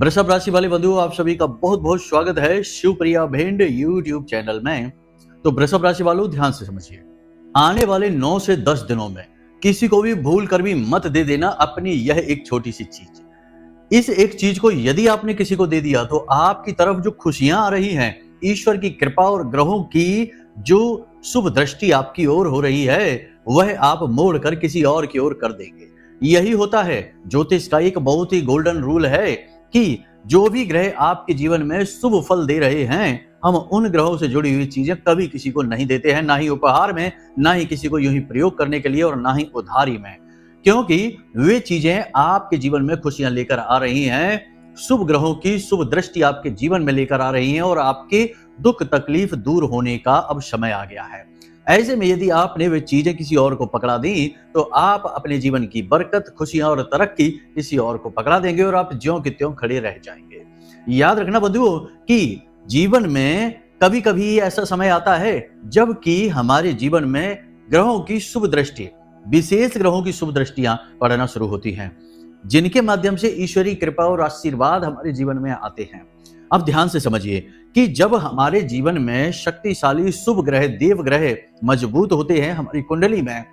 वृषभ राशि वाले बंधुओं, आप सभी का बहुत बहुत स्वागत है शिवप्रिया भेंड यूट्यूब चैनल में। तो वृषभ राशि वालों, ध्यान से समझिए, आने वाले 9 से 10 दिनों में किसी को भी भूल कर भी मत दे देना अपनी यह एक छोटी सी चीज। इस एक चीज को यदि आपने किसी को दे दिया तो आपकी तरफ जो खुशियां आ रही हैं, ईश्वर की कृपा और ग्रहों की जो शुभ दृष्टि आपकी ओर हो रही है, वह आप मोड़ कर किसी और की ओर कर देंगे। यही होता है ज्योतिष का एक बहुत ही गोल्डन रूल है कि जो भी ग्रह आपके जीवन में शुभ फल दे रहे हैं, हम उन ग्रहों से जुड़ी हुई चीजें कभी किसी को नहीं देते हैं, ना ही उपहार में, ना ही किसी को यूं ही प्रयोग करने के लिए और ना ही उधारी में, क्योंकि वे चीजें आपके जीवन में खुशियां लेकर आ रही हैं। शुभ ग्रहों की शुभ दृष्टि आपके जीवन में लेकर आ रही हैं और आपके दुख तकलीफ दूर होने का अब समय आ गया है। ऐसे में यदि आपने वे चीजें किसी और को पकड़ा दी तो आप अपने जीवन की बरकत, खुशियां और तरक्की किसी और को पकड़ा देंगे और आप ज्यों के त्यों खड़े रह जाएंगे। याद रखना बंधुओं कि जीवन में कभी कभी ऐसा समय आता है जबकि हमारे जीवन में ग्रहों की शुभ दृष्टि, विशेष ग्रहों की शुभ दृष्टियां पड़ना शुरू होती हैं, जिनके माध्यम से ईश्वरीय कृपा और आशीर्वाद हमारे जीवन में आते हैं। अब ध्यान से समझिए कि जब हमारे जीवन में शक्तिशाली शुभ ग्रह, देव ग्रह मजबूत होते हैं हमारी कुंडली में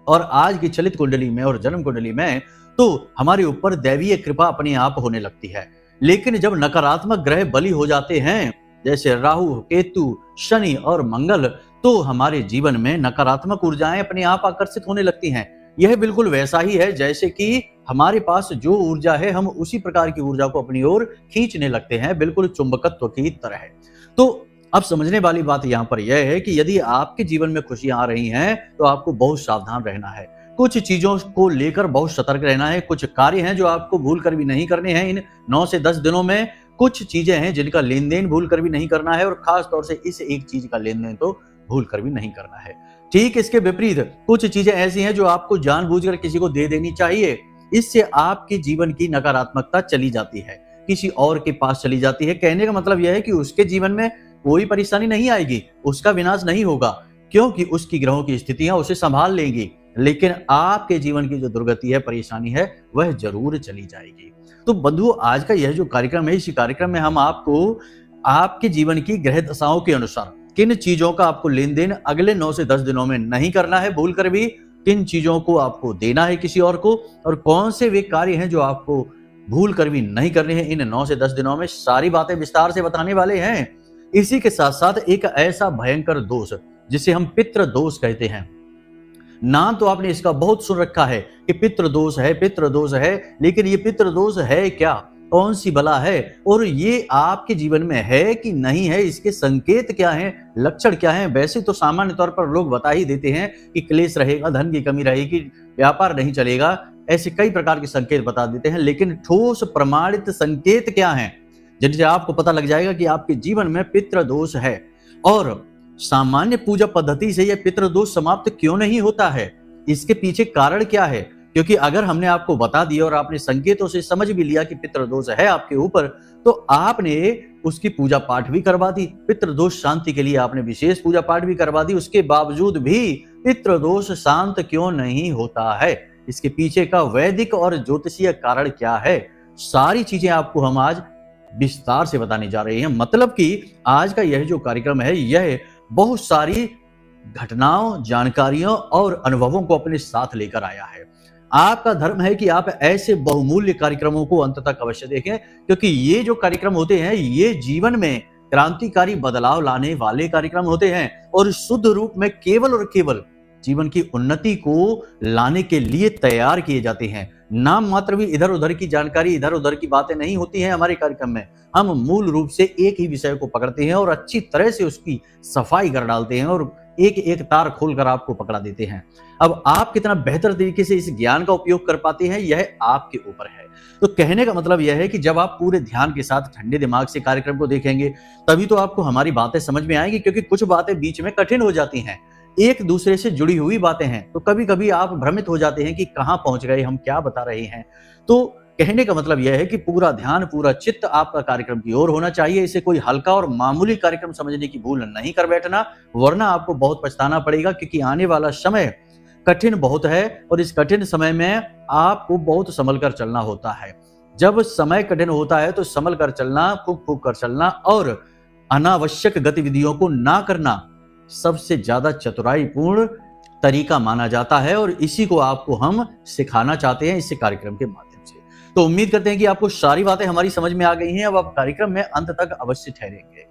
और आज की चलित कुंडली में और जन्म कुंडली में, तो हमारे ऊपर दैवीय कृपा अपने आप होने लगती है। लेकिन जब नकारात्मक ग्रह बली हो जाते हैं, जैसे राहु, केतु, शनि और मंगल, तो हमारे जीवन में नकारात्मक ऊर्जाएं अपने आप आकर्षित होने लगती हैं। यह बिल्कुल वैसा ही है जैसे कि हमारे पास जो ऊर्जा है, हम उसी प्रकार की ऊर्जा को अपनी ओर खींचने लगते हैं, बिल्कुल चुंबकत्व की तरह। तो अब समझने वाली बात यहाँ पर यह है कि यदि आपके जीवन में खुशियां आ रही हैं तो आपको बहुत सावधान रहना है। कुछ चीजों को लेकर बहुत सतर्क रहना है। कुछ कार्य हैं जो आपको भूल कर भी नहीं करने हैं इन 9 से 10 दिनों में। कुछ चीजें हैं जिनका लेन देन भूल कर भी नहीं करना है और खास तौर से इस एक चीज का लेन देन तो भूल कर भी नहीं करना है। ठीक इसके विपरीत कुछ चीजें ऐसी हैं जो आपको जानबूझकर किसी को दे देनी चाहिए। इससे आपके जीवन की नकारात्मकता चली जाती है, किसी और के पास चली जाती है। कहने का मतलब यह है कि उसके जीवन में कोई परेशानी नहीं आएगी, उसका विनाश नहीं होगा, क्योंकि उसकी ग्रहों की स्थितियां उसे संभाल लेंगी। लेकिन आपके जीवन की जो दुर्गति है, परेशानी है, वह जरूर चली जाएगी। तो बंधुओं, आज का यह जो कार्यक्रम है, इसी कार्यक्रम में हम आपको आपके जीवन की ग्रह दशाओं के अनुसार किन चीजों का आपको लेन देन अगले 9 से 10 दिनों में नहीं करना है भूल कर भी, किन चीजों को आपको देना है किसी और को, और कौन से वे कार्य हैं जो आपको भूल कर भी नहीं करने हैं, इन 9 से 10 दिनों में सारी बातें विस्तार से बताने वाले हैं। इसी के साथ साथ एक ऐसा भयंकर दोष जिसे हम पितृ दोष कहते हैं। नाम तो आपने इसका बहुत सुन रखा है कि पितृ दोष है, पितृ दोष है, लेकिन ये पितृ दोष है क्या, कौन सी बला है, और ये आपके जीवन में है कि नहीं है, इसके संकेत क्या हैं, लक्षण क्या हैं। वैसे तो सामान्य तौर पर लोग बता ही देते हैं कि क्लेश रहेगा, धन की कमी रहेगी, व्यापार नहीं चलेगा, ऐसे कई प्रकार के संकेत बता देते हैं। लेकिन ठोस प्रमाणित संकेत क्या हैं जिनसे आपको पता लग जाएगा कि आपके जीवन में पितृ दोष है, और सामान्य पूजा पद्धति से यह पितृ दोष समाप्त क्यों नहीं होता है, इसके पीछे कारण क्या है। क्योंकि अगर हमने आपको बता दिया और आपने संकेतों से समझ भी लिया कि पितृ दोष है आपके ऊपर, तो आपने उसकी पूजा पाठ भी करवा दी, पितृ दोष शांति के लिए आपने विशेष पूजा पाठ भी करवा दी, उसके बावजूद भी पितृ दोष शांत क्यों नहीं होता है, इसके पीछे का वैदिक और ज्योतिषीय कारण क्या है, सारी चीजें आपको हम आज विस्तार से बताने जा रहे हैं। मतलब कि आज का यह जो कार्यक्रम है, यह बहुत सारी घटनाओं, जानकारियों और अनुभवों को अपने साथ लेकर आया है। आपका धर्म है कि आप ऐसे बहुमूल्य कार्यक्रमों को अंत तक अवश्य देखें, क्योंकि ये जो कार्यक्रम होते हैं, ये जीवन में क्रांतिकारी बदलाव लाने वाले कार्यक्रम होते हैं और शुद्ध रूप में केवल और केवल जीवन की उन्नति को लाने के लिए तैयार किए जाते हैं। नाम मात्र भी इधर उधर की जानकारी, इधर उधर की बातें नहीं होती हैं हमारे कार्यक्रम में। हम मूल रूप से एक ही विषय को पकड़ते हैं और अच्छी तरह से उसकी सफाई कर डालते हैं और एक एक तार खोलकर आपको पकड़ा देते हैं। अब आप कितना बेहतर तरीके से इस ज्ञान का उपयोग कर पाते हैं, यह आपके ऊपर है। तो कहने का मतलब यह है कि जब आप पूरे ध्यान के साथ ठंडे दिमाग से कार्यक्रम को देखेंगे, तभी तो आपको हमारी बातें समझ में आएंगी, क्योंकि कुछ बातें बीच में कठिन हो जाती हैं, एक दूसरे से जुड़ी हुई बातें हैं, तो कभी कभी आप भ्रमित हो जाते हैं कि कहां पहुंच गए, हम क्या बता रहे हैं। तो कहने का मतलब यह है कि पूरा ध्यान, पूरा चित्त आपका कार्यक्रम की ओर होना चाहिए। इसे कोई हल्का और मामूली कार्यक्रम समझने की भूल नहीं कर बैठना, वरना आपको बहुत पछताना पड़ेगा, क्योंकि आने वाला समय कठिन बहुत है और इस कठिन समय में आपको बहुत संभल कर चलना होता है। जब समय कठिन होता है तो संभल कर चलना, फूक फूक कर चलना और अनावश्यक गतिविधियों को ना करना सबसे ज्यादा चतुराईपूर्ण तरीका माना जाता है और इसी को आपको हम सिखाना चाहते हैं इस कार्यक्रम के माध्यम से। तो उम्मीद करते हैं कि आपको सारी बातें हमारी समझ में आ गई हैं। अब आप कार्यक्रम में अंत तक अवश्य ठहरेंगे।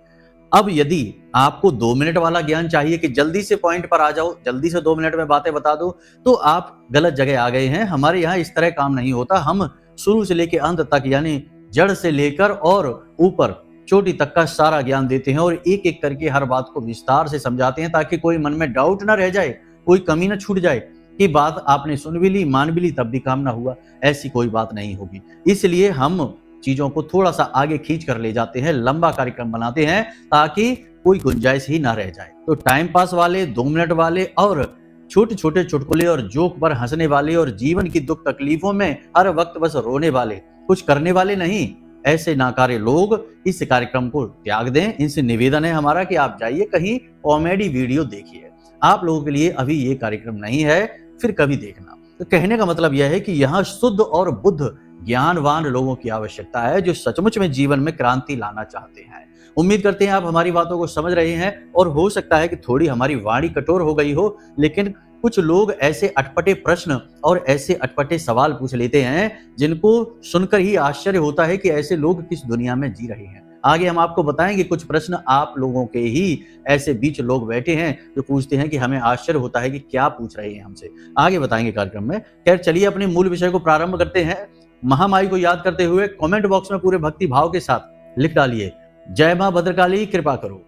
अब यदि आपको 2 मिनट वाला ज्ञान चाहिए कि जल्दी से पॉइंट पर आ जाओ, जल्दी से 2 मिनट में बातें बता दो, तो आप गलत जगह आ गए हैं। हमारे यहाँ इस तरह काम नहीं होता। हम शुरू से लेकर अंत तक यानी जड़ से लेकर और ऊपर चोटी तक का सारा ज्ञान देते हैं और एक एक करके हर बात को विस्तार से समझाते हैं ताकि कोई मन में डाउट ना रह जाए, कोई कमी ना छूट जाए कि बात आपने सुन भी ली, मान भी ली, तब भी काम ना हुआ। ऐसी कोई बात नहीं होगी। इसलिए हम चीजों को थोड़ा सा आगे खींच कर ले जाते हैं, लंबा कार्यक्रम बनाते हैं ताकि कोई गुंजाइश ही ना रह जाए। तो टाइम पास वाले, 2 मिनट वाले और छोटे छोटे चुटकुले और जोक पर हंसने वाले और जीवन की दुख तकलीफों में हर वक्त बस रोने वाले, कुछ करने वाले नहीं, ऐसे नाकारे लोग इस कार्यक्रम को त्याग दें। इनसे निवेदन है हमारा कि आप जाइए कहीं कॉमेडी वीडियो देखिए। आप लोगों के लिए अभी ये कार्यक्रम नहीं है, फिर कभी देखना। तो कहने का मतलब यह है कि यहाँ शुद्ध और बुद्ध ज्ञानवान लोगों की आवश्यकता है जो सचमुच में जीवन में क्रांति लाना चाहते हैं। उम्मीद करते हैं आप हमारी बातों को समझ रहे हैं और हो सकता है कि थोड़ी हमारी वाणी कठोर हो गई हो, लेकिन कुछ लोग ऐसे अटपटे प्रश्न और ऐसे अटपटे सवाल पूछ लेते हैं जिनको सुनकर ही आश्चर्य होता है कि ऐसे लोग किस दुनिया में जी रहे हैं। आगे हम आपको बताएंगे कुछ प्रश्न आप लोगों के ही ऐसे बीच लोग बैठे हैं जो पूछते हैं कि हमें आश्चर्य होता है कि क्या पूछ रहे हैं हमसे। आगे बताएंगे कार्यक्रम में। खैर चलिए अपने मूल विषय को प्रारंभ करते हैं। महामाई को याद करते हुए कमेंट बॉक्स में पूरे भक्ति भाव के साथ लिख डालिए, जय मां भद्रकाली कृपा करो।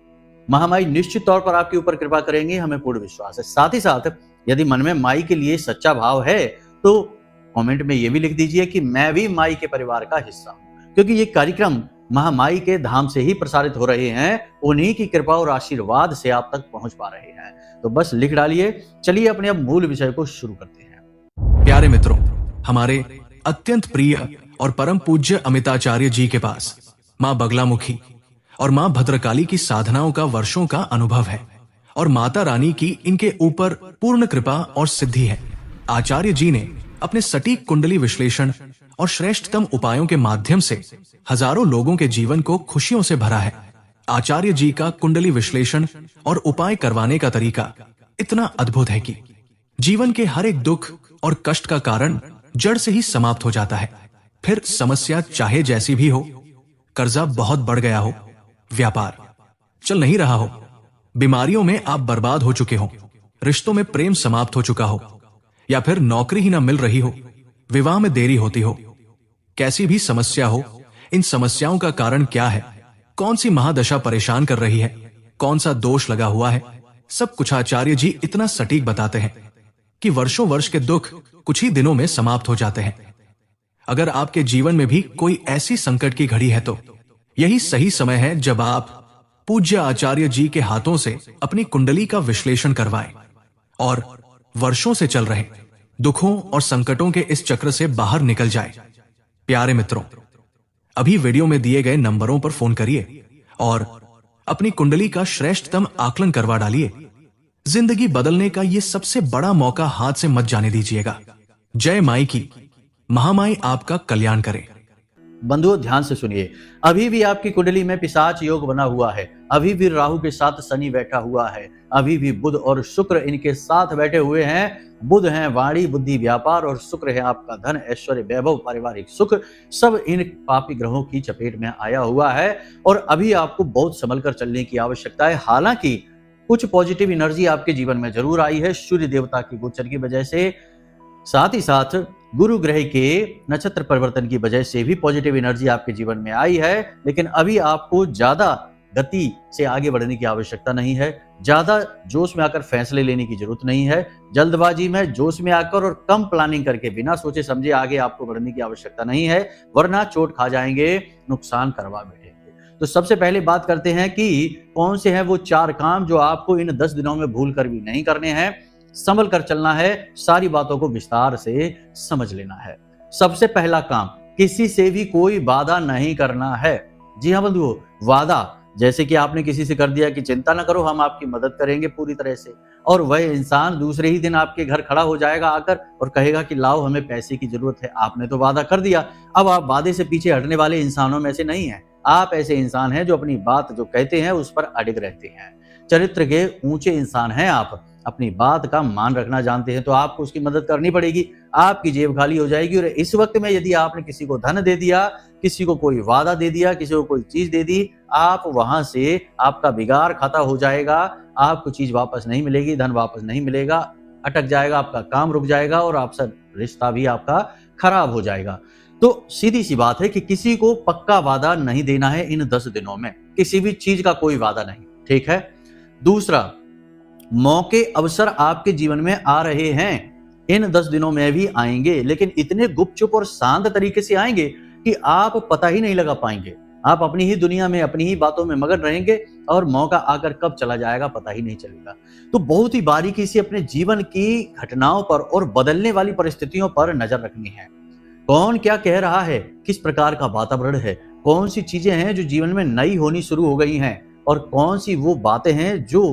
महामाई निश्चित तौर पर आपके ऊपर कृपा करेंगे, हमें पूर्ण विश्वास है। साथ ही साथ यदि मन में माई के लिए सच्चा भाव है तो कमेंट में यह भी लिख दीजिए कि मैं भी माई के परिवार का हिस्सा हूं, क्योंकि ये कार्यक्रम महामाई के धाम से ही प्रसारित हो रहे हैं। उन्हीं की कृपा और आशीर्वाद से आप तक पहुंच पा रहे हैं। तो बस लिख डालिए। चलिए अपने अब मूल विषय को शुरू करते हैं। प्यारे मित्रों, हमारे अत्यंत प्रिय और परम पूज्य अमिताचार्य जी के पास मां बगलामुखी और मां भद्रकाली की साधनाओं का वर्षों का अनुभव है और माता रानी की इनके ऊपर पूर्ण कृपा और सिद्धि है। आचार्य जी ने अपने सटीक कुंडली विश्लेषण और श्रेष्ठतम उपायों के माध्यम से हजारों लोगों के जीवन को खुशियों से भरा है। आचार्य जी का कुंडली विश्लेषण और उपाय करवाने का तरीका इतना अद्भुत है कि जीवन के हर एक दुख और कष्ट का कारण जड़ से ही समाप्त हो जाता है। फिर समस्या चाहे जैसी भी हो, कर्जा बहुत बढ़ गया हो, व्यापार चल नहीं रहा हो, बीमारियों में आप बर्बाद हो चुके हो, रिश्तों में प्रेम समाप्त हो चुका हो, या फिर नौकरी ही ना मिल रही हो, विवाह में देरी होती हो, कैसी भी समस्या हो, इन समस्याओं का कारण क्या है, कौन सी महादशा परेशान कर रही है, कौन सा दोष लगा हुआ है, सब कुछ आचार्य जी इतना सटीक बताते हैं कि वर्षों वर्ष के दुख कुछ ही दिनों में समाप्त हो जाते हैं। अगर आपके जीवन में भी कोई ऐसी संकट की घड़ी है तो यही सही समय है जब आप पूज्य आचार्य जी के हाथों से अपनी कुंडली का विश्लेषण करवाएं और वर्षों से चल रहे दुखों और संकटों के इस चक्र से बाहर निकल जाए। प्यारे मित्रों, अभी वीडियो में दिए गए नंबरों पर फोन करिए और अपनी कुंडली का श्रेष्ठतम आकलन करवा डालिए। जिंदगी बदलने का ये सबसे बड़ा मौका हाथ से मत जाने दीजिएगा। जय माई की। महामाई आपका कल्याण करे। बंधुओं ध्यान से सुनिए, अभी भी आपकी कुंडली में पिशाच योग बना हुआ है, अभी भी राहु के साथ शनि बैठा हुआ है, अभी भी बुध और शुक्र इनके साथ बैठे हुए हैं। बुध है वाणी, बुद्धि, व्यापार और शुक्र है आपका धन, ऐश्वर्य, वैभव, पारिवारिक सुख। सब इन पापी ग्रहों की चपेट में आया हुआ है और अभी आपको बहुत संभल कर चलने की आवश्यकता है। हालांकि कुछ पॉजिटिव एनर्जी आपके जीवन में जरूर आई है सूर्य देवता की गोचर की वजह से, साथ ही साथ गुरु ग्रह के नक्षत्र परिवर्तन की वजह से भी पॉजिटिव एनर्जी आपके जीवन में आई है। लेकिन अभी आपको ज्यादा गति से आगे बढ़ने की आवश्यकता नहीं है, ज्यादा जोश में आकर फैसले लेने की जरूरत नहीं है, जल्दबाजी में जोश में आकर और कम प्लानिंग करके बिना सोचे समझे आगे आपको बढ़ने की आवश्यकता नहीं है, वरना चोट खा जाएंगे, नुकसान करवा बैठेंगे। तो सबसे पहले बात करते हैं कि कौन से हैं वो 4 काम जो आपको इन 10 दिनों में भूल कर भी नहीं करने हैं। संभल कर चलना है, सारी बातों को विस्तार से समझ लेना है। सबसे पहला काम, किसी से भी कोई वादा नहीं करना है। जी हाँ बंधुओं, वादा जैसे कि आपने किसी से कर दिया कि चिंता ना करो हम आपकी मदद करेंगे पूरी तरह से, और वह इंसान दूसरे ही दिन आपके घर खड़ा हो जाएगा आकर और कहेगा कि लाओ हमें पैसे की जरूरत है, आपने तो वादा कर दिया। अब आप वादे से पीछे हटने वाले इंसानों में से नहीं हैं। आप ऐसे इंसान हैं जो अपनी बात जो कहते हैं उस पर अडिग रहते हैं। चरित्र के ऊंचे इंसान हैं आप, अपनी बात का मान रखना जानते हैं, तो आपको उसकी मदद करनी पड़ेगी। आपकी जेब खाली हो जाएगी। और इस वक्त में यदि आपने किसी को धन दे दिया, किसी को कोई वादा दे दिया, किसी को कोई चीज दे दी, आप वहां से आपका बिगाड़ खाता हो जाएगा। आपको चीज वापस नहीं मिलेगी, धन वापस नहीं मिलेगा, अटक जाएगा, आपका काम रुक जाएगा और आपसे रिश्ता भी आपका खराब हो जाएगा। तो सीधी सी बात है कि किसी को पक्का वादा नहीं देना है इन 10 दिनों में, किसी भी चीज का कोई वादा नहीं, ठीक है। दूसरा, मौके अवसर आपके जीवन में आ रहे हैं, इन 10 दिनों में भी आएंगे, लेकिन इतने गुपचुप और शांत तरीके से आएंगे कि आप पता ही नहीं लगा पाएंगे। आप अपनी ही दुनिया में, अपनी ही बातों में मगन रहेंगे और मौका आकर कब चला जाएगा पता ही नहीं चलेगा। तो बहुत ही बारीकी से अपने जीवन की घटनाओं पर और बदलने वाली परिस्थितियों पर नजर रखनी है। कौन क्या कह रहा है, किस प्रकार का वातावरण है, कौन सी चीजें हैं जो जीवन में नई होनी शुरू हो गई हैं और कौन सी वो बातें हैं जो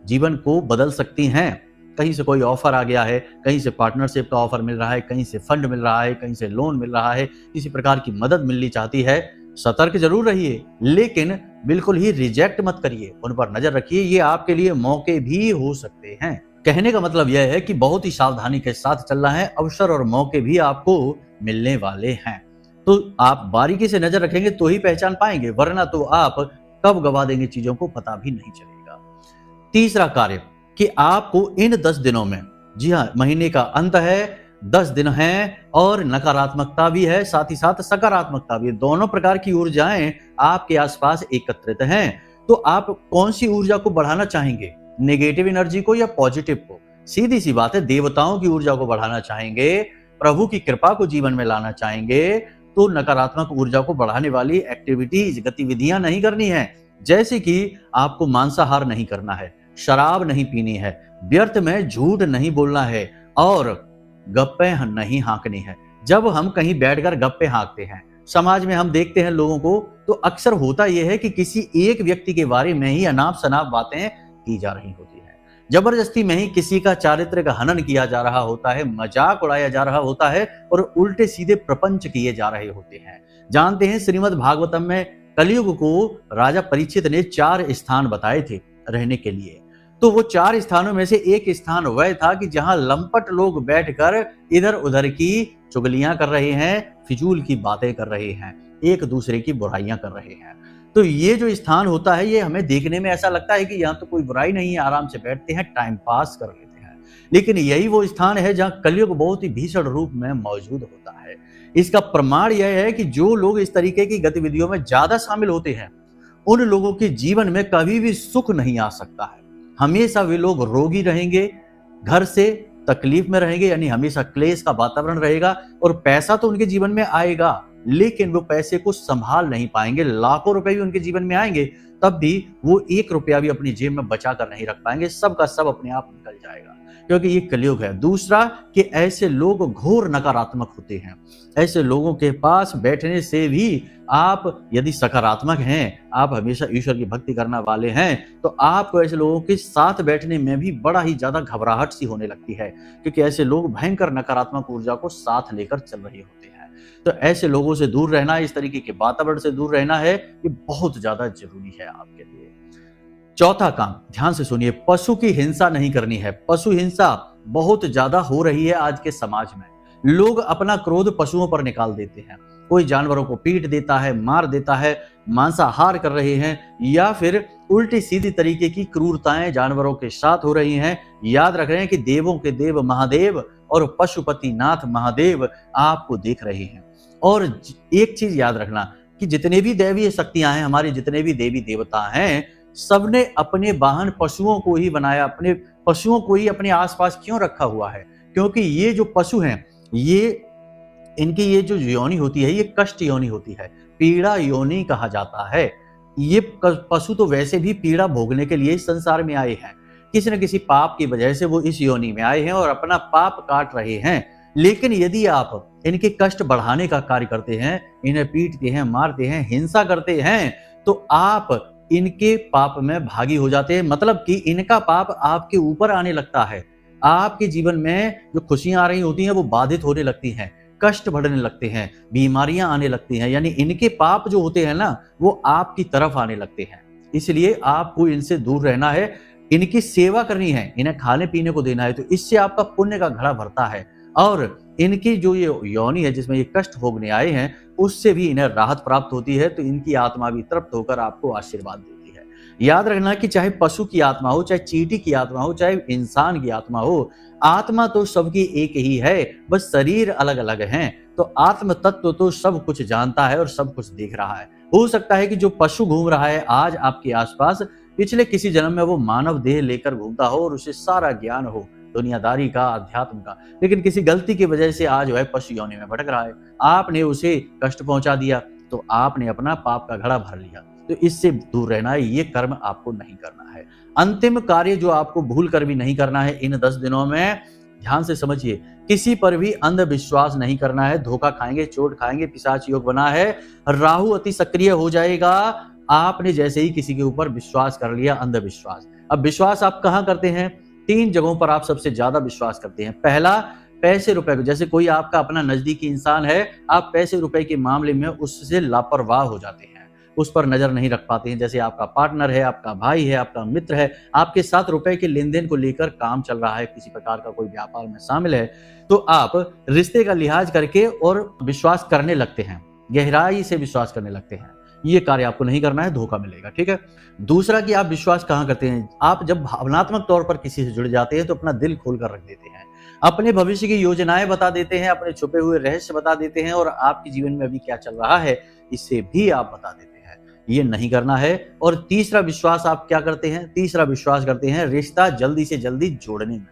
जीवन को बदल सकती हैं। कहीं से कोई ऑफर आ गया है, कहीं से पार्टनरशिप का ऑफर मिल रहा है, कहीं से फंड मिल रहा है, कहीं से लोन मिल रहा है, किसी प्रकार की मदद मिलनी चाहती है। सतर्क जरूर रहिए, लेकिन बिल्कुल ही रिजेक्ट मत करिए, उन पर नजर रखिए। ये आपके लिए मौके भी हो सकते हैं। कहने का मतलब यह है कि बहुत ही सावधानी के साथ चलना है, अवसर और मौके भी आपको मिलने वाले हैं। तो आप बारीकी से नजर रखेंगे तो ही पहचान पाएंगे, वरना तो आप कब गवा देंगे चीजों को पता भी नहीं चलेगा। तीसरा कार्य कि आपको इन 10 दिनों में, जी हाँ, महीने का अंत है, 10 दिन हैं और नकारात्मकता भी है, साथ ही साथ सकारात्मकता भी है। दोनों प्रकार की ऊर्जाएं आपके आसपास एकत्रित हैं। तो आप कौन सी ऊर्जा को बढ़ाना चाहेंगे, नेगेटिव एनर्जी को या पॉजिटिव को? सीधी सी बात है, देवताओं की ऊर्जा को बढ़ाना चाहेंगे, प्रभु की कृपा को जीवन में लाना चाहेंगे, तो नकारात्मक ऊर्जा को बढ़ाने वाली एक्टिविटीज, गतिविधियां नहीं करनी है। जैसे कि आपको मांसाहार नहीं करना है, शराब नहीं पीनी है, व्यर्थ में झूठ नहीं बोलना है और गप्पे नहीं हाँकनी है। जब हम कहीं बैठकर गप्पे हाँकते हैं, समाज में हम देखते हैं लोगों को, तो अक्सर होता यह है कि किसी एक व्यक्ति के बारे में ही अनाप शनाप बातें की जा रही होती है, जबरदस्ती में ही किसी का चारित्र का हनन किया जा रहा होता है, मजाक उड़ाया जा रहा होता है और उल्टे सीधे प्रपंच किए जा रहे होते हैं। जानते हैं, श्रीमद् भागवतम में कलयुग को राजा परीक्षित ने 4 स्थान बताए थे रहने के लिए। तो वो 4 स्थानों में से एक स्थान वह था कि जहां लंपट लोग बैठकर इधर उधर की चुगलियां कर रहे हैं, फिजूल की बातें कर रहे हैं, एक दूसरे की बुराइयां कर रहे हैं। तो ये जो स्थान होता है, ये हमें देखने में ऐसा लगता है कि यहाँ तो कोई बुराई नहीं है, आराम से बैठते हैं, टाइम पास कर लेते हैं। लेकिन यही वो स्थान है जहाँ कलयुग बहुत ही भीषण रूप में मौजूद होता है। इसका प्रमाण यह है कि जो लोग इस तरीके की गतिविधियों में ज्यादा शामिल होते हैं, उन लोगों के जीवन में कभी भी सुख नहीं आ सकता है। हमेशा वे लोग रोगी रहेंगे, घर से तकलीफ में रहेंगे, यानी हमेशा क्लेश का वातावरण रहेगा। और पैसा तो उनके जीवन में आएगा, लेकिन वो पैसे को संभाल नहीं पाएंगे। लाखों रुपए भी उनके जीवन में आएंगे, तब भी वो 1 रुपया भी अपनी जेब में बचा कर नहीं रख पाएंगे। सब का सब अपने आप निकल जाएगा, क्योंकि ये कलयुग है। दूसरा कि ऐसे लोग घोर नकारात्मक होते हैं। ऐसे लोगों के पास बैठने से भी, आप यदि सकारात्मक हैं, आप हमेशा ईश्वर की भक्ति करने वाले हैं, तो आपको ऐसे लोगों के साथ बैठने में भी बड़ा ही ज्यादा घबराहट सी होने लगती है, क्योंकि ऐसे लोग भयंकर नकारात्मक ऊर्जा को साथ लेकर चल रहे होते हैं। तो ऐसे लोगों से दूर रहना, इस तरीके के वातावरण से दूर रहना है, ये बहुत ज्यादा जरूरी है आपके लिए। चौथा काम, ध्यान से सुनिए, पशु की हिंसा नहीं करनी है। पशु हिंसा बहुत ज्यादा हो रही है आज के समाज में। लोग अपना क्रोध पशुओं पर निकाल देते हैं। कोई जानवरों को पीट देता है, मार देता है, मांसाहार कर रहे हैं, या फिर उल्टी सीधी तरीके की क्रूरताएं जानवरों के साथ हो रही हैं। याद रख रहे हैं कि देवों के देव महादेव और पशुपति नाथ महादेव आपको देख रहे हैं। और एक चीज याद रखना कि जितने भी दैवीय शक्तियां हैं, हमारे जितने भी देवी देवता हैं, सबने अपने वाहन पशुओं को ही बनाया, अपने पशुओं को ही अपने आसपास क्यों रखा हुआ है? क्योंकि ये जो पशु हैं, ये इनकी ये जो योनि होती है, ये कष्ट योनि होती है, पीड़ा योनि कहा जाता है। ये पशु तो वैसे भी पीड़ा भोगने के लिए इस संसार में आए हैं। किसी न किसी पाप की वजह से वो इस योनि में आए हैं और अपना पाप काट रहे हैं। लेकिन यदि आप इनके कष्ट बढ़ाने का कार्य करते हैं, इन्हें पीटते हैं, मारते हैं, हिंसा करते हैं, तो आप इनके पाप में भागी हो जाते हैं, मतलब कि इनका पाप आपके ऊपर आने लगता है। आपके जीवन में जो खुशियां आ रही होती हैं वो बाधित होने लगती हैं, कष्ट बढ़ने लगते हैं, बीमारियां आने लगती हैं, यानी इनके पाप जो होते हैं ना वो आपकी तरफ आने लगते हैं। इसलिए आपको इनसे दूर रहना है, इनकी सेवा करनी है, इन्हें खाने पीने को देना है, तो इससे आपका पुण्य का घड़ा भरता है और इनकी जो ये योनि है जिसमें ये कष्ट भोगने आए हैं उससे भी इन्हें राहत प्राप्त होती है, तो इनकी आत्मा भी तृप्त होकर आपको आशीर्वाद देती है। याद रखना कि चाहे पशु की आत्मा हो, चाहे चींटी की आत्मा हो, चाहे इंसान की आत्मा हो, आत्मा तो सबकी एक ही है, बस शरीर अलग अलग हैं। तो आत्म तत्व तो सब कुछ जानता है और सब कुछ देख रहा है। हो सकता है कि जो पशु घूम रहा है आज आपके आसपास, पिछले किसी जन्म में वो मानव देह लेकर घूमता हो और उसे सारा ज्ञान हो दुनियादारी का, अध्यात्म का, लेकिन किसी गलती की वजह से आज वह पशु योनि में भटक रहा है। आपने उसे कष्ट पहुंचा दिया तो आपने अपना पाप का घड़ा भर लिया, तो इससे दूर रहना है, ये कर्म आपको नहीं करना है। अंतिम कार्य जो आपको भूल कर भी नहीं करना है इन 10 दिनों में, ध्यान से समझिए, किसी पर भी अंधविश्वास नहीं करना है। धोखा खाएंगे, चोट खाएंगे, पिशाच योग बना है, राहु अति सक्रिय हो जाएगा। आपने जैसे ही किसी के ऊपर विश्वास कर लिया, अंधविश्वास। अब विश्वास आप कहां करते हैं? 3 जगहों पर आप सबसे ज्यादा विश्वास करते हैं। पहला, पैसे रुपए को, जैसे कोई आपका अपना नजदीकी इंसान है, आप पैसे रुपए के मामले में उससे लापरवाह हो जाते हैं, उस पर नजर नहीं रख पाते हैं। जैसे आपका पार्टनर है, आपका भाई है, आपका मित्र है, आपके साथ रुपए के लेन देन को लेकर काम चल रहा है, किसी प्रकार का कोई व्यापार में शामिल है, तो आप रिश्ते का लिहाज करके और विश्वास करने लगते हैं, गहराई से विश्वास करने लगते हैं। ये कार्य आपको नहीं करना है, धोखा मिलेगा, ठीक है। दूसरा कि आप विश्वास कहां करते हैं? आप जब भावनात्मक तौर पर किसी से जुड़ जाते हैं तो अपना दिल खोलकर रख देते हैं, अपने भविष्य की योजनाएं बता देते हैं, अपने छुपे हुए रहस्य बता देते हैं और आपके जीवन में अभी क्या चल रहा है इसे भी आप बता देते हैं। ये नहीं करना है। और तीसरा विश्वास आप क्या करते हैं? तीसरा विश्वास करते हैं रिश्ता जल्दी से जल्दी जोड़ने में।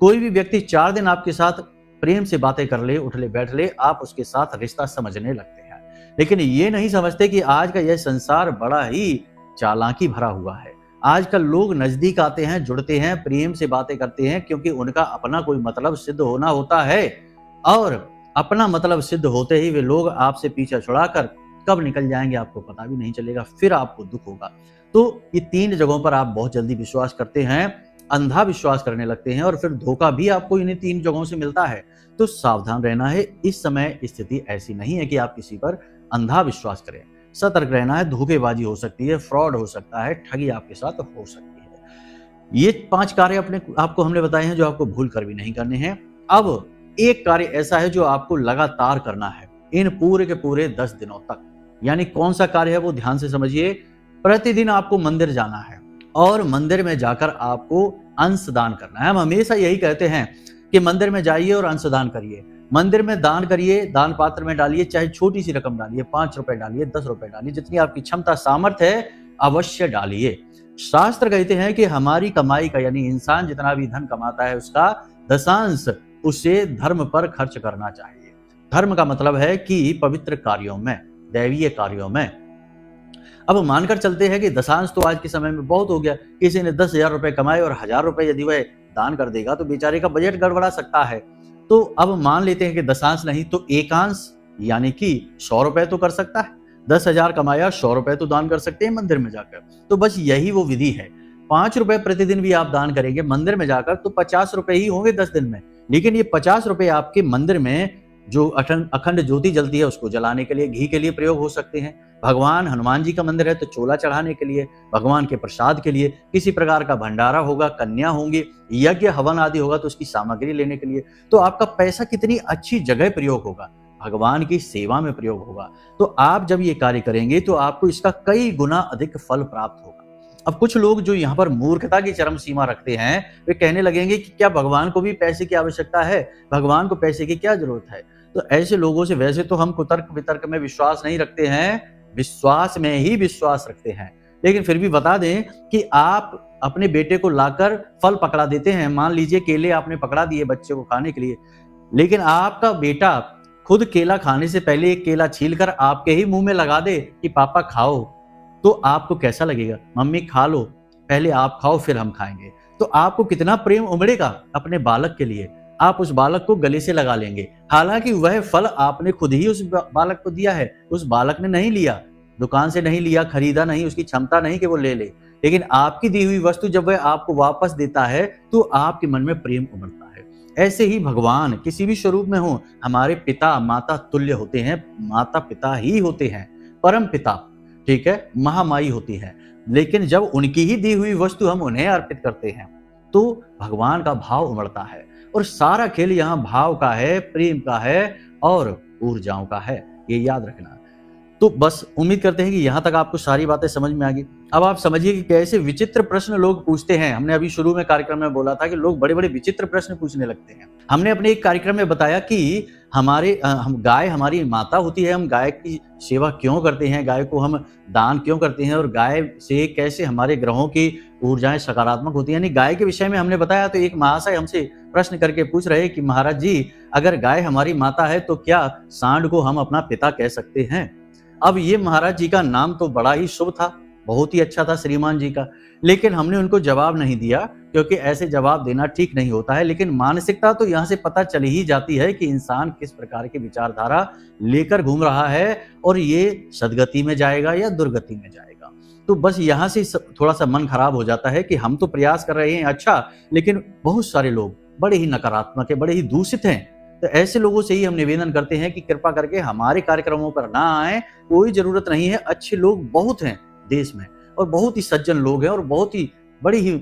कोई भी व्यक्ति 4 दिन आपके साथ प्रेम से बातें कर ले, उठ ले, बैठ ले, आप उसके साथ रिश्ता समझने लगते हैं, लेकिन ये नहीं समझते कि आज का यह संसार बड़ा ही चालाकी भरा हुआ है। आजकल लोग नजदीक आते हैं, जुड़ते हैं, प्रेम से बातें करते हैं क्योंकि उनका अपना कोई मतलब सिद्ध होना होता है, और अपना मतलब सिद्ध होते ही वे लोग आपसे पीछा छुड़ाकर कब निकल जाएंगे आपको पता भी नहीं चलेगा, फिर आपको दुख होगा। तो ये 3 जगहों पर आप बहुत जल्दी विश्वास करते हैं, अंधा विश्वास करने लगते हैं और फिर धोखा भी आपको इन्हीं 3 जगहों से मिलता है। तो सावधान रहना है। इस समय स्थिति ऐसी नहीं है कि आप किसी पर अंधा विश्वास करें। सतर्क रहना है, धोखेबाजी हो सकती है, फ्रॉड हो सकता है, ठगी आपके साथ हो सकती है। ये 5 कार्य आपको हमने बताए हैं जो आपको भूल कर भी नहीं करने हैं। अब एक कार्य ऐसा है जो आपको लगातार करना है इन पूरे के पूरे 10 दिनों तक। यानी कौन सा कार्य है वो ध्यान से समझिए। प्रतिदिन आपको मंदिर जाना है और मंदिर में जाकर आपको अंशदान करना है। हम हमेशा यही कहते हैं कि मंदिर में जाइए और अंशदान करिए, मंदिर में दान करिए, दान पात्र में डालिए, चाहे छोटी सी रकम डालिए, 5 रुपए डालिए, 10 रुपए डालिए, जितनी आपकी क्षमता सामर्थ्य है अवश्य डालिए। शास्त्र कहते हैं कि हमारी कमाई का, यानी इंसान जितना भी धन कमाता है उसका दशांश उसे धर्म पर खर्च करना चाहिए। धर्म का मतलब है कि पवित्र कार्यों में, दैवीय कार्यों में। अब मानकर चलते हैं कि दशांश तो आज के समय में बहुत हो गया, किसी ने 10,000 रुपए कमाए और 1,000 रुपए यदि वह दान कर देगा तो बेचारे का बजट गड़बड़ा सकता है। तो अब मान लेते हैं कि दशांश नहीं तो एकांश, यानी कि 100 रुपए तो कर सकता है। 10,000 कमाया, 100 रुपए तो दान कर सकते हैं मंदिर में जाकर। तो बस यही वो विधि है। 5 रुपए प्रतिदिन भी आप दान करेंगे मंदिर में जाकर तो 50 रुपए ही होंगे 10 दिन में, लेकिन ये 50 रुपए आपके मंदिर में जो अखंड ज्योति जलती है उसको जलाने के लिए, घी के लिए प्रयोग हो सकते हैं। भगवान हनुमान जी का मंदिर है तो चोला चढ़ाने के लिए, भगवान के प्रसाद के लिए, किसी प्रकार का भंडारा होगा, कन्या होंगी, यज्ञ हवन आदि होगा तो उसकी सामग्री लेने के लिए। तो आपका पैसा कितनी अच्छी जगह प्रयोग होगा, भगवान की सेवा में प्रयोग होगा। तो आप जब ये कार्य करेंगे तो आपको इसका कई गुना अधिक फल प्राप्त होगा। अब कुछ लोग जो यहाँ पर मूर्खता की चरम सीमा रखते हैं वे कहने लगेंगे कि क्या भगवान को भी पैसे की आवश्यकता है, भगवान को पैसे की क्या जरूरत है। तो ऐसे लोगों से, वैसे तो हम कुतर्क वितर्क में विश्वास नहीं रखते हैं, विश्वास में ही विश्वास रखते हैं, लेकिन फिर भी बता दें कि आप अपने बेटे को लाकर फल पकड़ा देते हैं। मान लीजिए केले आपने पकड़ा दिए बच्चे को खाने के लिए, लेकिन आपका बेटा खुद केला खाने से पहले एक केला छीलकर आपके ही मुंह में लगा दे कि पापा खाओ, तो आपको कैसा लगेगा? मम्मी खा लो, पहले आप खाओ फिर हम खाएंगे। तो आपको कितना प्रेम उमड़ेगा अपने बालक के लिए, आप उस बालक को गले से लगा लेंगे। हालांकि वह फल आपने खुद ही उस बालक को दिया है, उस बालक ने नहीं लिया। दुकान से नहीं लिया, खरीदा नहीं, उसकी क्षमता नहीं कि वो ले ले, लेकिन आपकी दी हुई वस्तु जब वह आपको वापस देता है तो आपके मन में प्रेम उमड़ता है। ऐसे ही भगवान किसी भी स्वरूप में हो, हमारे पिता माता तुल्य होते हैं, माता पिता ही होते हैं, परम पिता, ठीक है, महामाई होती है। लेकिन जब उनकी ही दी हुई वस्तु हम उन्हें अर्पित करते हैं तो भगवान का भाव उमड़ता है। और सारा खेल यहाँ भाव का है, प्रेम का है और ऊर्जाओं का है, ये याद रखना। तो बस उम्मीद करते हैं कि यहाँ तक आपको सारी बातें समझ में आ गई। अब आप समझिए कि कैसे विचित्र प्रश्न लोग पूछते हैं। हमने अभी शुरू में कार्यक्रम में बोला था कि लोग बड़े बड़े विचित्र प्रश्न पूछने लगते हैं। हमने अपने एक कार्यक्रम में बताया कि हम गाय हमारी माता होती है, हम गाय की सेवा क्यों करते हैं, गाय को हम दान क्यों करते हैं और गाय से कैसे हमारे ग्रहों की ऊर्जाएं सकारात्मक होती है। यानी गाय के विषय में हमने बताया तो एक महाशय हमसे प्रश्न करके पूछ रहे कि महाराज जी, अगर गाय हमारी माता है तो क्या सांड को हम अपना पिता कह सकते हैं? अब ये महाराज जी का नाम तो बड़ा ही शुभ था, बहुत ही अच्छा था श्रीमान जी का, लेकिन हमने उनको जवाब नहीं दिया क्योंकि ऐसे जवाब देना ठीक नहीं होता है। लेकिन मानसिकता तो यहाँ से पता चली ही जाती है कि इंसान किस प्रकार की विचारधारा लेकर घूम रहा है और ये सदगति में जाएगा या दुर्गति में जाएगा। तो बस यहाँ से थोड़ा सा मन खराब हो जाता है कि हम तो प्रयास कर रहे हैं अच्छा, लेकिन बहुत सारे लोग बड़े ही नकारात्मक है, बड़े ही दूषित हैं। तो ऐसे लोगों से ही हम निवेदन करते हैं कि कृपा करके हमारे कार्यक्रमों पर ना आए, कोई जरूरत नहीं है। अच्छे लोग बहुत हैं देश में और बहुत ही सज्जन लोग हैं और बहुत ही बड़ी ही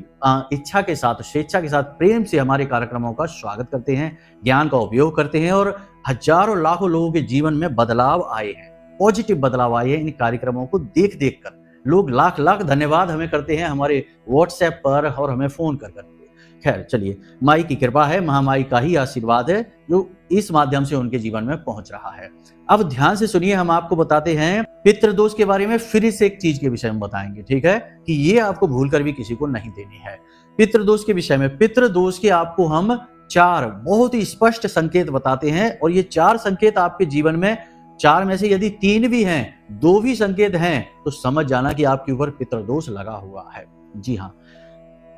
इच्छा के साथ, स्वेच्छा के साथ, प्रेम से हमारे कार्यक्रमों का स्वागत करते हैं, ज्ञान का उपयोग करते हैं और हजारों लाखों लोगों के जीवन में बदलाव आए हैं, पॉजिटिव बदलाव आए हैं इन कार्यक्रमों को देख देख कर। लोग लाख लाख धन्यवाद हमें करते हैं हमारे व्हाट्सएप पर और हमें फोन कर। खैर चलिए, माई की कृपा है, महामाई का ही आशीर्वाद है जो इस माध्यम से उनके जीवन में पहुंच रहा है। अब ध्यान से सुनिए, हम आपको बताते हैं पितृदोष के बारे में। फिर से एक चीज के विषय में बताएंगे, ठीक है, कि ये आपको भूल कर भी किसी को नहीं देनी है। पितृदोष के विषय में, पितृदोष के आपको हम 4 बहुत ही स्पष्ट संकेत बताते हैं और ये 4 संकेत आपके जीवन में, 4 में से यदि 3 भी हैं, 2 भी संकेत हैं, तो समझ जाना कि आपके ऊपर पितृदोष लगा हुआ है। जी हाँ,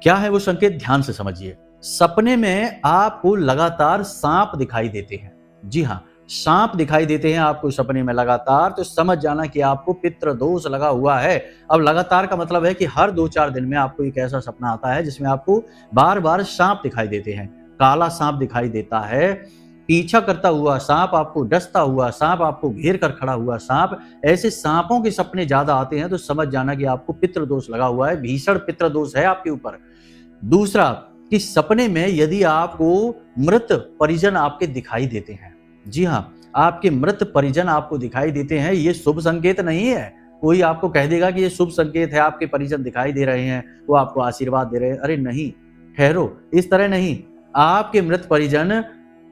क्या है वो संकेत, ध्यान से समझिए। सपने में आपको लगातार सांप दिखाई देते हैं। जी हाँ, सांप दिखाई देते हैं आपको सपने में लगातार, तो समझ जाना कि आपको पितृदोष लगा हुआ है। अब लगातार का मतलब है कि हर 2-4 दिन में आपको एक ऐसा सपना आता है जिसमें आपको बार बार सांप दिखाई देते हैं। काला सांप दिखाई देता है, पीछा करता हुआ सांप, आपको डसता हुआ सांप, आपको घेर कर खड़ा हुआ सांप, ऐसे सांपों के सपने ज्यादा आते हैं तो समझ जाना कि आपको पितृदोष लगा हुआ है, भीषण पितृदोष है आपके ऊपर। दूसरा, कि सपने में यदि आपको मृत परिजन आपके दिखाई देते हैं, जी हाँ, आपके मृत परिजन आपको दिखाई देते हैं, ये शुभ संकेत नहीं है। कोई आपको कह देगा कि ये शुभ संकेत है, आपके परिजन दिखाई दे रहे हैं, वो आपको आशीर्वाद दे रहे हैं, अरे नहीं, ठहरो, इस तरह नहीं। आपके मृत परिजन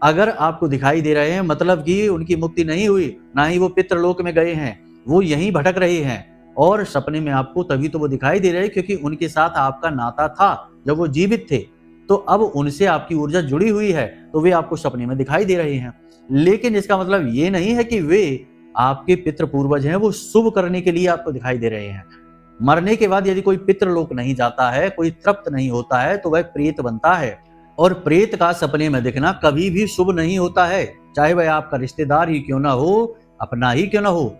अगर आपको दिखाई दे रहे हैं मतलब कि उनकी मुक्ति नहीं हुई, ना ही वो पितृलोक में गए हैं, वो यहीं भटक रहे हैं और सपने में आपको तभी तो वो दिखाई दे रहे हैं क्योंकि उनके साथ आपका नाता था जब वो जीवित थे, तो अब उनसे आपकी ऊर्जा जुड़ी हुई है तो वे आपको सपने में दिखाई दे रहे हैं। लेकिन इसका मतलब ये नहीं है कि वे आपके पितृ पूर्वज हैं, वो शुभ करने के लिए आपको दिखाई दे रहे हैं। मरने के बाद यदि कोई पितृलोक नहीं जाता है, कोई तृप्त नहीं होता है, तो वह प्रेत बनता है और प्रेत का सपने में दिखना कभी भी शुभ नहीं होता है, चाहे वह आपका रिश्तेदार ही क्यों ना हो, अपना ही क्यों ना हो।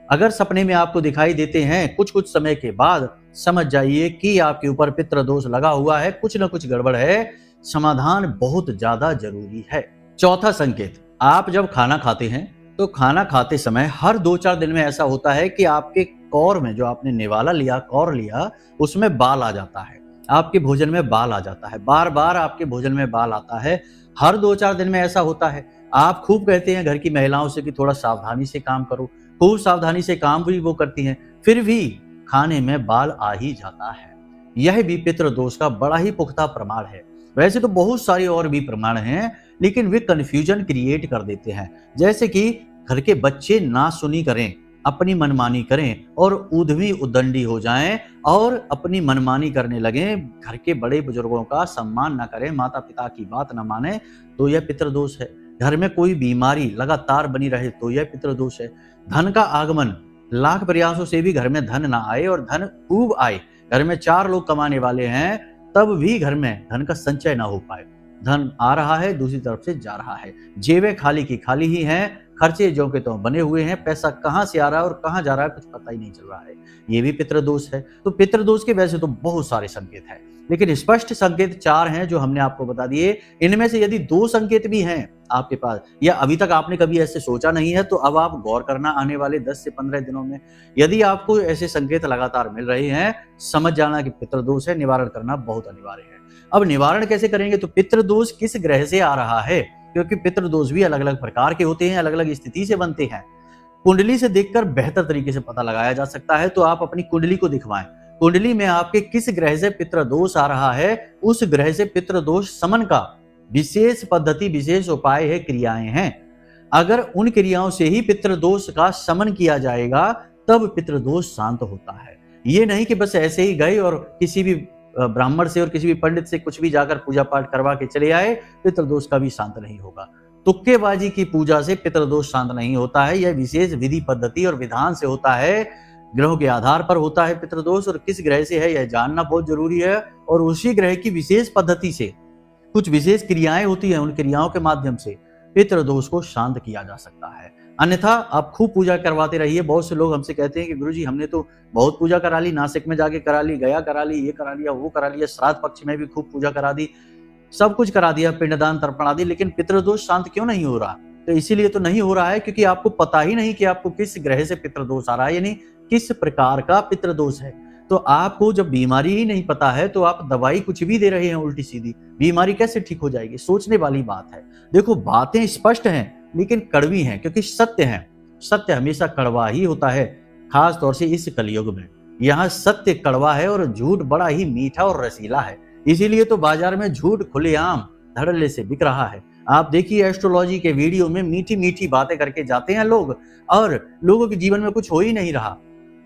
अगर सपने में आपको दिखाई देते हैं कुछ कुछ समय के बाद, समझ जाइए कि आपके ऊपर पितृदोष लगा हुआ है, कुछ ना कुछ गड़बड़ है, समाधान बहुत ज्यादा जरूरी है। चौथा संकेत, आप जब खाना खाते हैं तो खाना खाते समय हर 2-4 दिन में ऐसा होता है कि आपके कौर में, जो आपने निवाला लिया, कौर लिया, उसमें बाल आ जाता है, आपके भोजन में बाल आ जाता है, बार बार आपके भोजन में बाल आता है, हर 2-4 दिन में ऐसा होता है। आप खूब कहते हैं घर की महिलाओं से कि थोड़ा सावधानी से काम करो, खूब सावधानी से काम भी वो करती हैं, फिर भी खाने में बाल आ ही जाता है। यह भी पितृदोष का बड़ा ही पुख्ता प्रमाण है। वैसे तो बहुत सारे और भी प्रमाण हैं, लेकिन वे कंफ्यूजन क्रिएट कर देते हैं। जैसे कि घर के बच्चे ना सुनी करें, अपनी मनमानी करें और उद्यमी उद्दंडी हो जाएं और अपनी मनमानी करने लगें, घर के बड़े बुजुर्गों का सम्मान न करें, माता पिता की बात न माने, तो यह पितृदोष है। घर में कोई बीमारी लगातार बनी रहे तो यह पितृदोष है। धन का आगमन, लाख प्रयासों से भी घर में धन ना आए और धन खूब आए, घर में 4 लोग कमाने वाले हैं तब भी घर में धन का संचय ना हो पाए, धन आ रहा है दूसरी तरफ से जा रहा है, जेबें खाली की खाली ही हैं, खर्चे जो के तो बने हुए हैं, पैसा कहाँ से आ रहा है और कहाँ जा रहा है कुछ पता ही नहीं चल रहा है, ये भी पितृदोष है। तो पितृदोष के वैसे तो बहुत सारे संकेत हैं, लेकिन स्पष्ट संकेत 4 हैं जो हमने आपको बता दिए। इनमें से यदि 2 संकेत भी हैं आपके पास, या अभी तक आपने कभी ऐसे सोचा नहीं है, तो अब आप गौर करना आने वाले 10 से 15 दिनों में। यदि आपको ऐसे संकेत लगातार मिल रहे हैं, समझ जाना कि पितृदोष है, निवारण करना बहुत अनिवार्य है। अब निवारण कैसे करेंगे? तो पितृदोष किस ग्रह से आ रहा है, क्योंकि पितृदोष भी अलग अलग प्रकार के होते हैं, अलग अलग स्थिति से बनते हैं। कुंडली से देखकर बेहतर तरीके से पता लगाया जा सकता है, तो आप अपनी कुंडली को दिखवाएं। कुंडली में आपके किस ग्रह से पितृदोष आ रहा है, उस ग्रह से पितृदोष समन का विशेष पद्धति, विशेष उपाय है, क्रियाएं हैं। अगर उन क्रियाओं से ही पितृदोष का समन किया जाएगा, तब पितृदोष शांत होता है। ये नहीं कि बस ऐसे ही गए और किसी भी ब्राह्मण से और किसी भी पंडित से कुछ भी जाकर पूजा पाठ करवा के चले आए, पितृदोष कभी शांत नहीं होगा। तुक्केबाजी की पूजा से पितृदोष शांत नहीं होता है। यह विशेष विधि, पद्धति और विधान से होता है, ग्रहों के आधार पर होता है पितृदोष, और किस ग्रह से है यह जानना बहुत जरूरी है। और उसी ग्रह की विशेष पद्धति से कुछ विशेष क्रियाएं होती हैं, उन क्रियाओं के माध्यम से पितृदोष को शांत किया जा सकता है। अन्यथा आप खूब पूजा करवाते रहिए। बहुत से लोग हमसे कहते हैं कि गुरुजी हमने तो बहुत पूजा करा ली, नासिक में जाके करा ली, गया करा ली, ये करा लिया, वो करा लिया, श्राद्ध पक्ष में भी खूब पूजा करा दी, सब कुछ करा दिया, पिंडदान तर्पण आदि, लेकिन पितृदोष शांत क्यों नहीं हो रहा? तो इसीलिए तो नहीं हो रहा है क्योंकि आपको पता ही नहीं कि आपको किस ग्रह से पितृदोष आ रहा है, यानी किस प्रकार का पितृदोष है। तो आपको जब बीमारी ही नहीं पता है तो आप दवाई कुछ भी दे रहे हैं उल्टी सीधी, बीमारी कैसे ठीक हो जाएगी? सोचने वाली बात है। देखो बातें स्पष्ट हैं लेकिन कड़वी हैं, क्योंकि सत्य है। सत्य हमेशा कड़वा ही होता है, खास तौर से इस कलयुग में। यहाँ सत्य कड़वा है और झूठ बड़ा ही मीठा और रसीला है। इसीलिए तो बाजार में झूठ खुलेआम धड़ल्ले से बिक रहा है। आप देखिए एस्ट्रोलॉजी के वीडियो में मीठी मीठी बातें करके जाते हैं लोग, और लोगों के जीवन में कुछ हो ही नहीं रहा।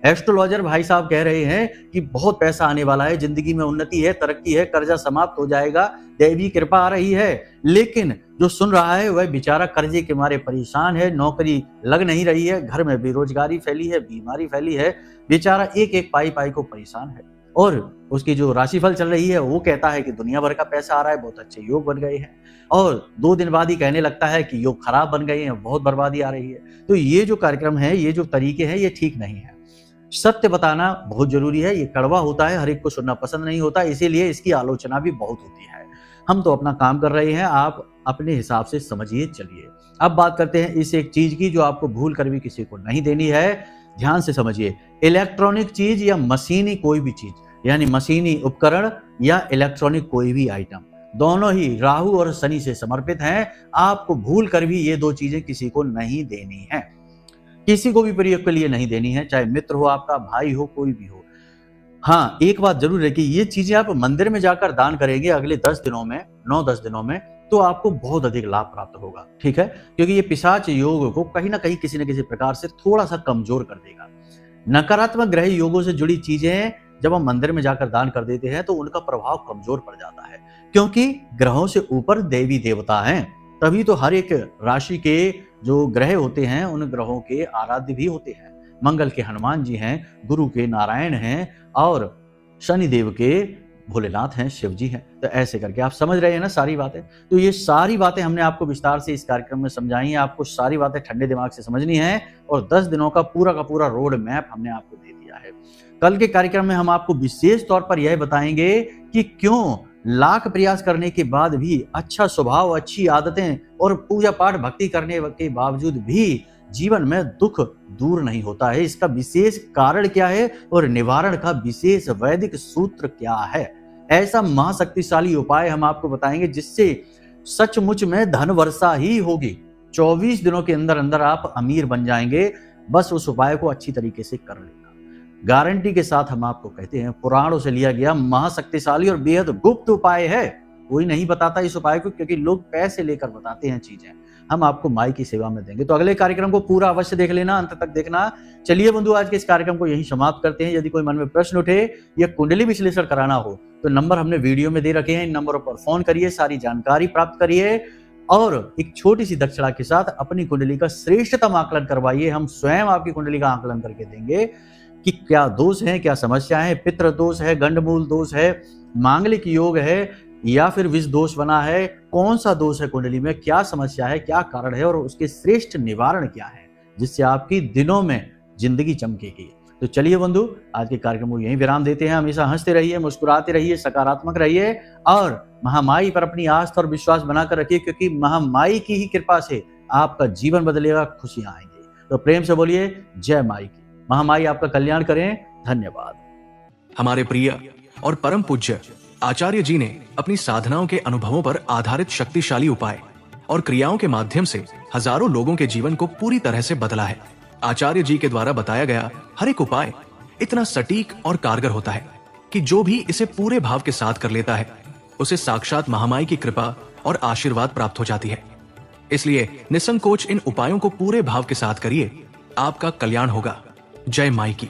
एस्ट्रोलॉजर भाई साहब कह रहे हैं कि बहुत पैसा आने वाला है, जिंदगी में उन्नति है, तरक्की है, कर्जा समाप्त हो जाएगा, दैवी कृपा आ रही है, लेकिन जो सुन रहा है वह बेचारा कर्जे के मारे परेशान है, नौकरी लग नहीं रही है, घर में बेरोजगारी फैली है, बीमारी फैली है, बेचारा एक एक पाई पाई को परेशान है। और उसकी जो राशिफल चल रही है वो कहता है कि दुनिया भर का पैसा आ रहा है, बहुत अच्छे योग बन गए हैं, और 2 दिन बाद ही कहने लगता है कि योग खराब बन गए हैं, बहुत बर्बादी आ रही है। तो ये जो कार्यक्रम है, ये जो तरीके हैं, ये ठीक नहीं है। सत्य बताना बहुत जरूरी है। ये कड़वा होता है, हर एक को सुनना पसंद नहीं होता, इसीलिए इसकी आलोचना भी बहुत होती है। हम तो अपना काम कर रहे हैं, आप अपने हिसाब से समझिए चलिए। अब बात करते हैं इस एक चीज की जो आपको भूल कर भी किसी को नहीं देनी है। ध्यान से समझिए, इलेक्ट्रॉनिक चीज या मशीनी कोई भी चीज, यानी मशीनी उपकरण या इलेक्ट्रॉनिक कोई भी आइटम, दोनों ही राहु और शनि से समर्पित हैं। आपको भूल कर भी ये 2 चीजें किसी को नहीं देनी है, किसी को भी प्रयोग के लिए नहीं देनी है, चाहे मित्र हो, आपका भाई हो, कोई भी हो। हाँ, एक बात जरूर है कि ये चीजें आप मंदिर में जाकर दान करेंगे अगले 10 दिनों में, 9-10 दिनों में, तो आपको बहुत अधिक लाभ प्राप्त होगा। ठीक है, क्योंकि ये पिशाच योग को कहीं ना कहीं किसी न किसी प्रकार से थोड़ा सा कमजोर कर देगा। नकारात्मक ग्रह योगों से जुड़ी चीजें जब हम मंदिर में जाकर दान कर देते हैं तो उनका प्रभाव कमजोर पड़ जाता है, क्योंकि ग्रहों से ऊपर देवी देवता हैं। तभी तो हर एक राशि के जो ग्रह होते हैं उन ग्रहों के आराध्य भी होते हैं। मंगल के हनुमान जी हैं, गुरु के नारायण हैं, और शनि देव के भोलेनाथ हैं, शिव जी हैं। तो ऐसे करके आप समझ रहे हैं ना सारी बातें। तो ये सारी बातें हमने आपको विस्तार से इस कार्यक्रम में समझाई हैं। आपको सारी बातें ठंडे दिमाग से समझनी है, और 10 दिनों का पूरा रोड मैप हमने आपको दे दिया है। कल के कार्यक्रम में हम आपको विशेष तौर पर यह बताएंगे कि क्यों लाख प्रयास करने के बाद भी, अच्छा स्वभाव, अच्छी आदतें और पूजा पाठ भक्ति करने के बावजूद भी जीवन में दुख दूर नहीं होता है। इसका विशेष कारण क्या है और निवारण का विशेष वैदिक सूत्र क्या है। ऐसा महाशक्तिशाली उपाय हम आपको बताएंगे जिससे सचमुच में धन वर्षा ही होगी। 24 दिनों के अंदर अंदर आप अमीर बन जाएंगे। बस उस उपाय को अच्छी तरीके से कर लेना, गारंटी के साथ हम आपको कहते हैं। पुराणों से लिया गया महाशक्तिशाली और बेहद गुप्त उपाय है। कोई नहीं बताता इस उपाय को, क्योंकि लोग पैसे लेकर बताते हैं चीजें। हम आपको माई की सेवा में देंगे। तो अगले कार्यक्रम को पूरा अवश्य देख लेना, अंत तक देखना। चलिए बंधु, आज के इस कार्यक्रम को यहीं समाप्त करते हैं। यदि कोई मन में प्रश्न उठे या कुंडली विश्लेषण कराना हो तो नंबर हमने वीडियो में दे रखे हैं। इन नंबरों पर फोन करिए, सारी जानकारी प्राप्त करिए, और एक छोटी सी दक्षिणा के साथ अपनी कुंडली का श्रेष्ठतम आकलन करवाइए। हम स्वयं आपकी कुंडली का आकलन करके देंगे कि क्या दोष है, क्या समस्या है, पितृ दोष है, गंडमूल दोष है, मांगलिक योग है, या फिर विष दोष बना है, कौन सा दोष है कुंडली में, क्या समस्या है, क्या कारण है और उसके श्रेष्ठ निवारण क्या है, जिससे आपकी दिनों में जिंदगी चमकेगी। तो चलिए बंधु, आज के कार्यक्रम को यहीं विराम देते हैं। हमेशा हंसते रहिए, मुस्कुराते रहिए, सकारात्मक रहिए और महामाई पर अपनी आस्था और विश्वास बनाकर रखिए, क्योंकि महामाई की ही कृपा से आपका जीवन बदलेगा, खुशियां आएंगी। तो प्रेम से बोलिए जय माई की। महामाई आपका कल्याण करें। धन्यवाद। हमारे प्रिय और परम पूज्य आचार्य जी ने अपनी साधनाओं के अनुभवों पर आधारित शक्तिशाली उपाय और क्रियाओं के माध्यम से हजारों लोगों के जीवन को पूरी तरह से बदला है। आचार्य जी के द्वारा बताया गया हर एक उपाय इतना सटीक और कारगर होता है कि जो भी इसे पूरे भाव के साथ कर लेता है उसे साक्षात महामाई की कृपा और आशीर्वाद प्राप्त हो जाती है। इसलिए निसंकोच इन उपायों को पूरे भाव के साथ करिए, आपका कल्याण होगा। जय माई की।